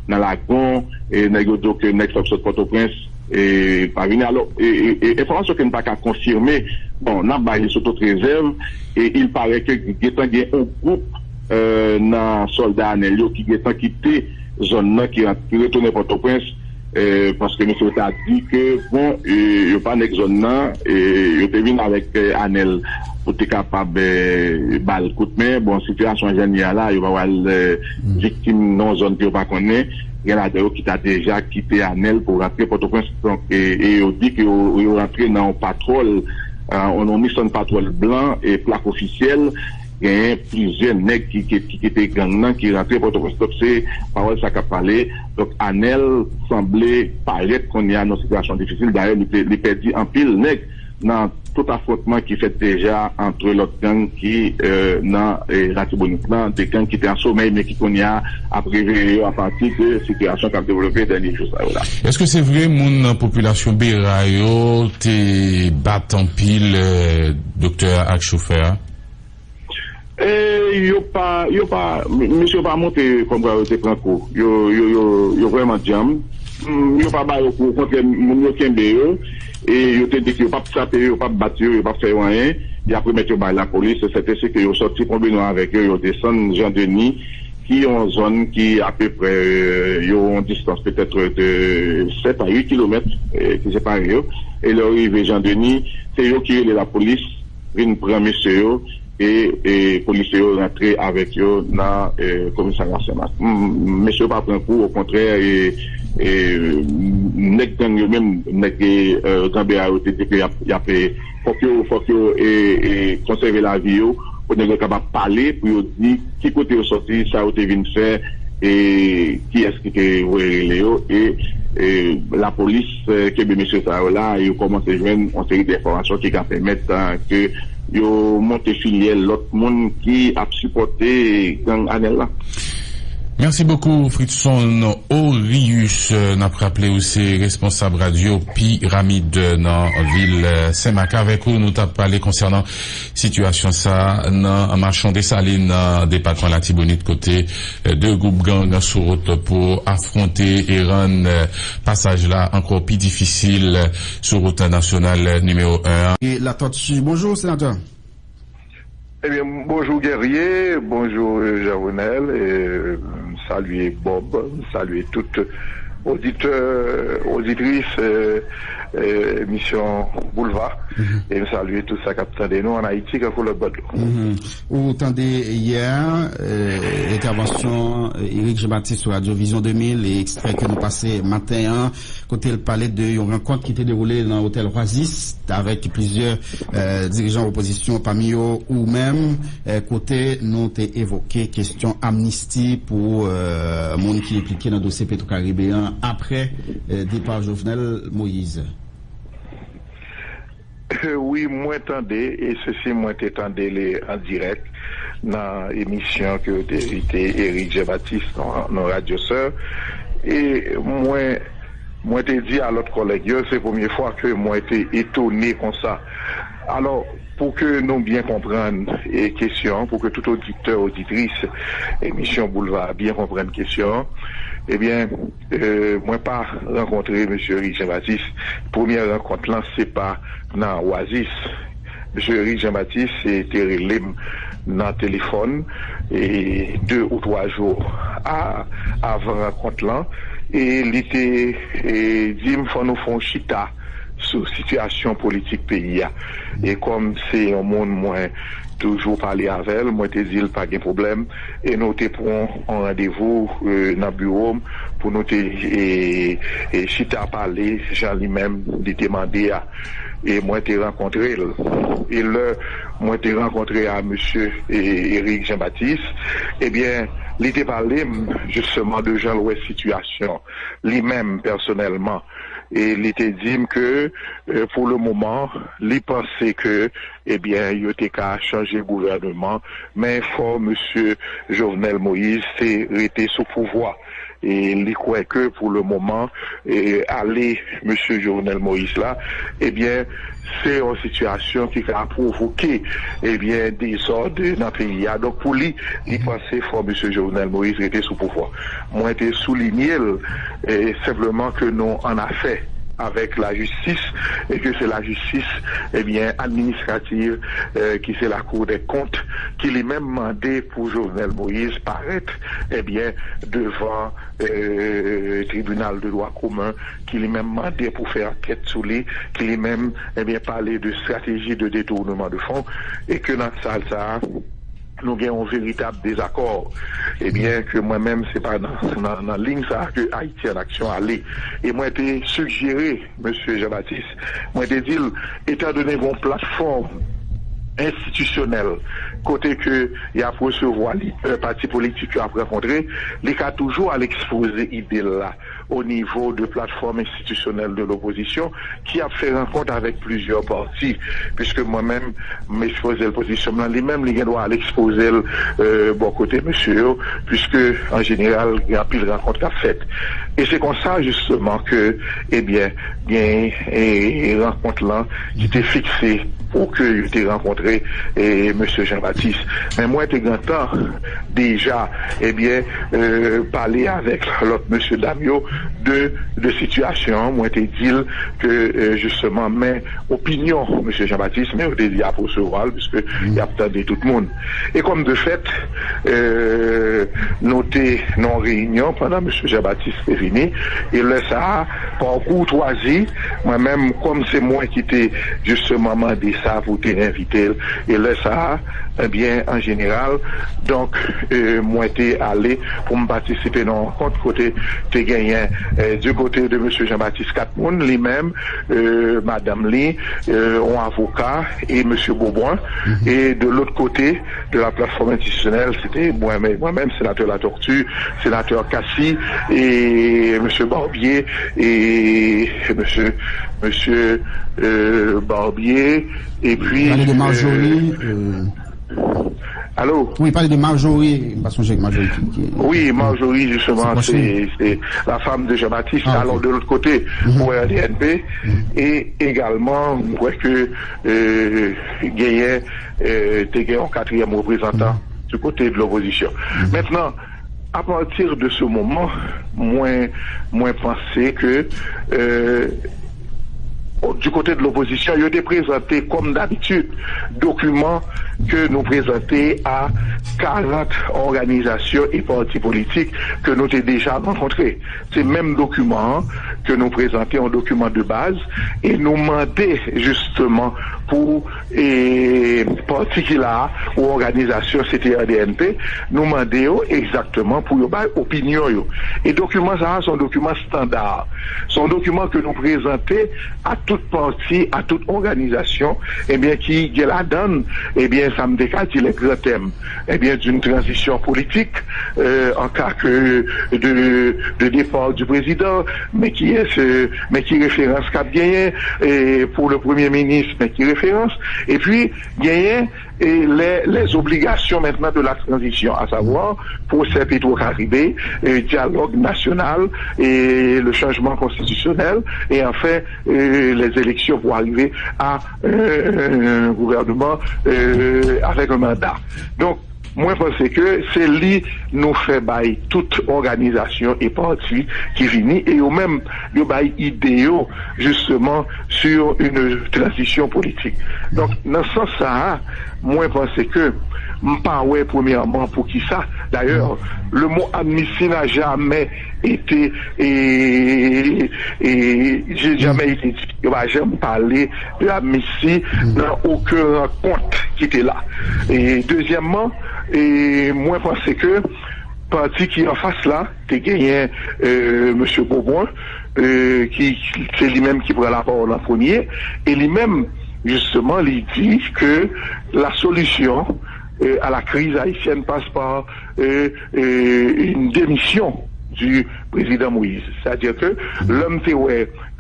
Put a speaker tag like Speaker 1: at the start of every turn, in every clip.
Speaker 1: dans la gon et nèg yo que nèg faut sortir Port-au-Prince et pas venir alors information que ne pas confirmer bon n'a baillé sous toute réserve et il paraît que il y a un groupe dans soldats Anel qui a quitté zone là qui retourné Port-au-Prince parce que monsieur a dit que bon il y a pas une zone là et il était venu avec Anel pour être capable balle coup de main bon situation géniale là il va avoir victime non zone que pas connaît il y a des qui t'a déjà quitté Anel pour rentrer Port-au-Prince donc et on dit que il rentré dans un patrol on a mis son patrol blanc et plaque officielle il y a plusieurs nègres qui étaient gang qui rentraient Port-au-Prince donc c'est parole ça qu'a parlé donc Anel semblait paraître qu'on y a une situation difficile d'ailleurs il perdu en pile nègres dans tout affrontement qui fait déjà entre l'autre gang qui dans Ratibonite là des gangs qui étaient en sommeil mais qui connaît après à partir de situation qui a développé derniers jours là.
Speaker 2: Est-ce que c'est vrai mon population Bérayo te bat en pile docteur ak chauffeur?
Speaker 1: Yo pas monsieur pas monter comme te prend cours. Yo vraiment jam. Yo pas ba yo pour contre moun yo kembe yo et yo te dit que yo pas frapper yo pas battre yo pas faire rien et après mettre yo ba la police c'est ainsi que yo sorti combien avec eux yo descend Jean-Denis qui ont zone qui à peu près yo en distance peut-être de 7 à 8 km qui sépare yo et leur arrivé Jean-Denis c'est eux qui la police vinn prendre monsieur yo et policiers rentré avec eux dans commissariat Saint-Marc. Monsieur pas prend coup au contraire et nèg gang yo même nèg Gambia yo dit que y a faut que et conserver la vie yo pour nèg capable parler pour dire qui côté yo sorti ça ou te vinn faire et qui est-ce qui est Léo et la police que monsieur ça là il commence à joindre une série d'informations qui va permettre que yo monte filière l'autre monde qui a supporté gang Anel là.
Speaker 2: Merci beaucoup, Fritson Orius. N'a rappelé aussi responsable radio Pyramide dans ville Saint-Marc. Avec où nous t'avons parlé concernant situation ça dans marchand des Salines, département la Tibonite côté deux groupes gangs sur route pour affronter et rendre passage là encore plus difficile sur route nationale numéro 1.
Speaker 3: Et la tortue. Bonjour, sénateur.
Speaker 4: Eh bien, bonjour Guerrier, bonjour Jaronel, et saluer Bob, saluer toutes auditrices, émission Boulevard, et saluer tout ça qui de nous en Haïti, quand le bord.
Speaker 3: Vous entendez hier, l'intervention Éric Jean-Baptiste sur Radio Vision 2000, et extrait que nous passons matin, côté il parlait d'une rencontre qui était déroulée dans l'hôtel Oasis, avec plusieurs dirigeants d'opposition parmi eux, ou même, côté, nous avons évoqué question amnistie pour monde qui est impliqué dans le dossier pétro-caribéen après départ Jovenel Moïse.
Speaker 4: Oui, moi attendais, et ceci moi t'attendais en direct dans l'émission que était Éric Jean-Baptiste dans Radio Sœur. Et moi t'ai dit à l'autre collègue, c'est la première fois que moi été étonné comme ça. Alors, pour que nous bien comprenions les questions, pour que tout auditeur, auditrice, émission Boulevard bien comprenne question, eh bien, moi pas rencontré M. Éric Jean-Baptiste. Première rencontre là, c'est pas dans Oasis. M. Éric Jean-Baptiste, c'était relé dans le téléphone et 2 ou 3 jours avant la rencontre là, et il était dit, il faut nous faire chita sur la situation politique pays. Et comme c'est un monde moins toujours parler avec elle, moi te dis pas de problème et nous te prenons un rendez-vous dans le bureau pour nous te chita parler, Jean lui-même de demander et moi te rencontré et moi te rencontré à monsieur Éric Jean-Baptiste, eh bien il était parlé justement de Jean-Louis situation lui-même personnellement. Et il était dit que pour le moment, il pensait que, eh bien, il était qu'à changer le gouvernement, mais faut monsieur Jovenel Moïse était sous pouvoir. et il croit que pour le moment, aller monsieur Jovenel Moïse là, eh bien, c'est une situation qui a provoqué, des désordres dans le pays. Donc, pour lui, il pensait que M. Jovenel Moïse était sous pouvoir. Moi, j'ai souligné simplement que nous en avons fait avec la justice, et que c'est la justice, administrative, qui c'est la Cour des comptes, qui lui-même demandé pour Jovenel Moïse paraître, devant tribunal de droit commun, qui lui-même demandé pour faire enquête sur lui, qui lui-même, parlé de stratégie de détournement de fonds, et que dans ça, nous avons un véritable désaccord. Que moi-même, c'est pas dans la ligne ça que Haïti en action allait. Et moi, j'ai suggéré, monsieur Jean-Baptiste, moi, j'ai dit, étant donné vos plateformes institutionnelles, côté que il y a pour recevoir les partis politiques qui a rencontré, les cas toujours à l'exposer idée là au niveau de plateforme institutionnelle de l'opposition qui a fait rencontre avec plusieurs partis, puisque moi-même m'exposer l'opposition lui-même les doit à l'exposer bon côté monsieur, puisque en général il y a plus de rencontres qu'a fait. Et c'est comme ça justement que rencontre là qui était fixée pour que j'étais rencontré monsieur Jean-Baptiste. Mais moi j'étais content déjà parler avec l'autre monsieur Damio de situation. Moi j'étais dit que justement mes opinions monsieur Jean-Baptiste mais j'étais dit à recevoir puisque il y a peut-être tout le monde. Et comme de fait noté non réunion pendant monsieur Jean-Baptiste est fini et là ça par courtoisie moi-même comme c'est moi qui t'ai justement demandé ça pour t'inviter et là ça en général donc moi j'étais allé pour me participer dans rencontre côté t'es gagné du côté de monsieur Jean-Baptiste Katmoun lui-même madame Lee un avocat et monsieur Beauboin et de l'autre côté de la plateforme institutionnelle c'était moi-même sénateur La Tortue, sénateur Cassi et monsieur Barbier et monsieur Barbier et puis
Speaker 3: parler de Marjorie
Speaker 4: Allô?
Speaker 3: Oui, parler de Marjorie,
Speaker 4: oui, Marjorie, justement, c'est la femme de Jean-Baptiste, alors de l'autre côté, pour RDNP, et également, on voit que Gayen était un quatrième représentant du côté de l'opposition. Maintenant, à partir de ce moment, moi pensé que du côté de l'opposition, il a été présenté comme d'habitude documents que nous présentons à 40 organisations et partis politiques que nous avons déjà rencontrés. C'est le même document que nous présentons, un document de base, et nous demandons justement pour partis qui là, ou organisation CTRDNP, nous demandons exactement pour leur opinion. Et documents, ça, sont documents standards. Sont documents que nous présentons à toute partie, à toute organisation, qui la donne, ça me décale les grands thèmes, d'une transition politique, en cas que de départ du président, mais qui référence Cap Gagné, et pour le premier ministre, mais qui référence, et puis, Gagné, et les obligations maintenant de la transition, à savoir procès Petro-Caribé, dialogue national et le changement constitutionnel et enfin les élections pour arriver à un gouvernement avec un mandat. Donc moi, je pense que c'est lui nous fait bailler toute organisation et parti qui finit et au même le bail idéaux justement sur une transition politique. Donc, dans ce sens-là, moi, je pense que pas ouais premièrement pour qui ça. D'ailleurs, le mot amnistie n'a jamais été j'ai jamais été dit. J'aime parler de l'amnistie dans aucun rencontre qui était là. Et deuxièmement, moi je pense que parti qui en face là, t'es gagné monsieur Beauboin, qui c'est lui-même qui prend la parole en premier, et lui-même justement il dit que la solution à la crise haïtienne passe par une démission du président Moïse. C'est-à-dire que l'homme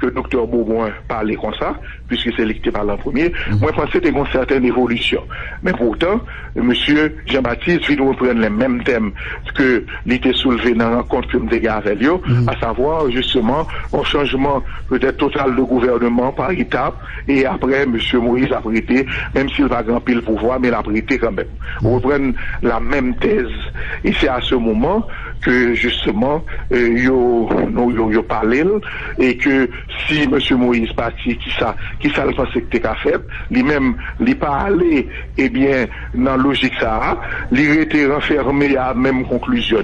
Speaker 4: que Dr. Beaumont parlait comme ça, puisque c'est lui qui parle en premier. Moi, je pense que c'était une certaine évolution. Mais pourtant, monsieur Jean-Baptiste vient nous reprendre les mêmes thèmes que l'était soulevé dans la rencontre que nous avons avec lui, à savoir, justement, un changement peut-être total de gouvernement par étape, et après, monsieur Moïse a prêté, même s'il va grand pile pouvoir, mais il a prêté quand même. On reprend la même thèse. Et c'est à ce moment que, justement, yo parlé, et que si monsieur Moïse parti, qui ça le pensait que t'es fait, lui-même, lui pas allé, eh bien, dans la logique ça, lui était renfermé à la même conclusion,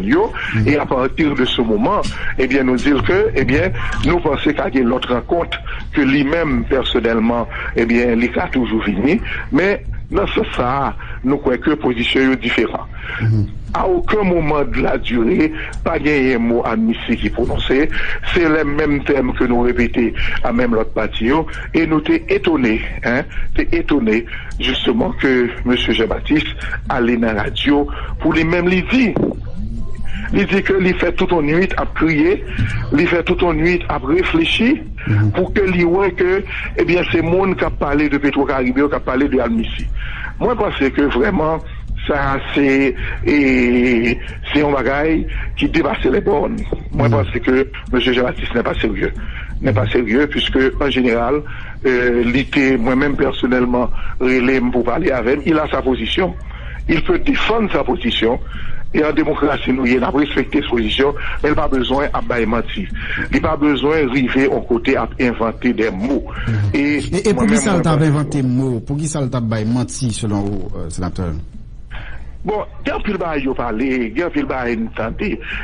Speaker 4: et à partir de ce moment, eh bien, nous dire que, eh bien, nous pensons qu'il y a l'autre rencontre, que lui-même, personnellement, eh bien, il a toujours fini, mais, dans ce ça, nous croyons que position est différente. À aucun moment de la durée, pas gagné un mot admissible qui prononcé. C'est le même thème que nous répétons à même l'autre partie. Et nous t'es étonné, justement, que M. Jean-Baptiste allait dans la radio pour lui-même lui dire. Il dit que il fait toute une nuit à prier, il fait toute une nuit à réfléchir, pour que lui voit que, eh bien, c'est monde qui a parlé de Petro-Caribé, qui a parlé de Almissi. Moi, je pense que vraiment, ça, c'est un bagage qui dépasse les bornes. Moi, je pense que M. Jean-Baptiste n'est pas sérieux. N'est pas sérieux, puisque, en général, moi-même, personnellement, relais pour parler avec, il a sa position. Il peut défendre sa position. Et en démocratie, nous, il a respecté sa position, mais il n'a pas besoin de mentir. Il n'a pas besoin de river au côté à inventer des mots.
Speaker 3: Et pour qui ça t'a inventé des mots? Pour qui ça t'a menti, selon vous, sénateur?
Speaker 4: Bon, quand il va y parler, quand il va y entendre,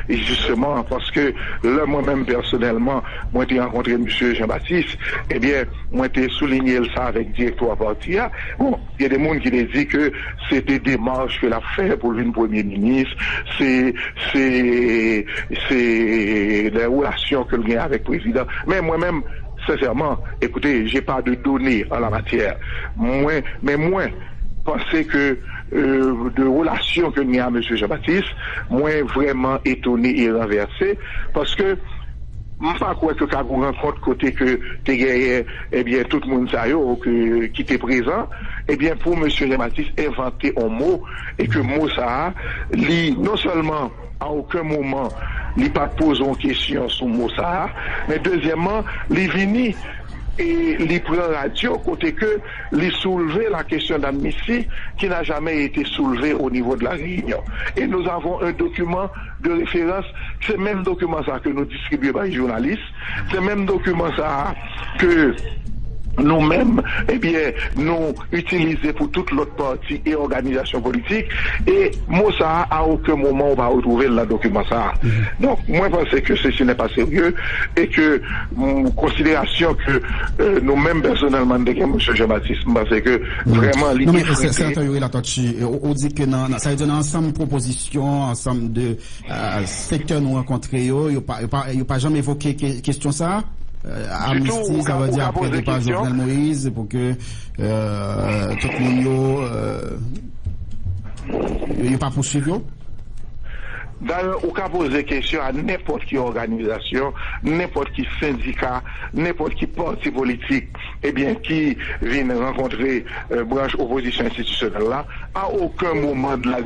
Speaker 4: et justement, parce que là, moi-même, personnellement, moi, j'ai rencontré M. Jean-Baptiste, eh bien, moi, j'ai souligné ça avec directeur parti. Bon, il y a des gens qui disent que c'était des démarches qu'il a fait pour le Premier ministre, c'est les relations que il a avec le président. Mais moi-même, sincèrement, écoutez, j'ai pas de données en la matière. Moi, pensez que de relations que nous avons avec M. Jean-Baptiste, moi vraiment étonné et renversé, parce que je ne sais pas quoi que quand vous rencontrez côté que tu gagné, eh bien, tout le monde qui était présent, eh bien, pour M. Jean-Baptiste inventer un mot, et que mot ça, non seulement à aucun moment, il pas posé une question sur mot ça, mais deuxièmement, il vini et il prend radio côté que il soulever la question d'admission qui n'a jamais été soulevée au niveau de la réunion. Et nous avons un document de référence, c'est le même document ça que nous distribuons par les journalistes, c'est le même document ça que nous-mêmes, eh bien, nous utilisons pour toute l'autre partie et organisation politique, et moi, ça, à aucun moment, on va retrouver le document ça. Donc, moi, je pense que ceci n'est pas sérieux, et que, considération que, nous-mêmes, personnellement, de M. Jean-Baptiste, je pense que, vraiment,
Speaker 3: l'idée. Non, mais c'est on dit que ça veut dire ensemble de propositions, ensemble de, secteurs nous rencontrés, il n'y a pas jamais évoqué question ça? Amnistie, ça veut dire après départ Jovenel Moïse pour que tout le monde n'y ait pas poursuivi.
Speaker 4: D'ailleurs, on peut poser question à n'importe quelle organisation, n'importe qui syndicat, n'importe qui parti politique, eh bien, qui vient rencontrer branche opposition institutionnelle là, à aucun moment de la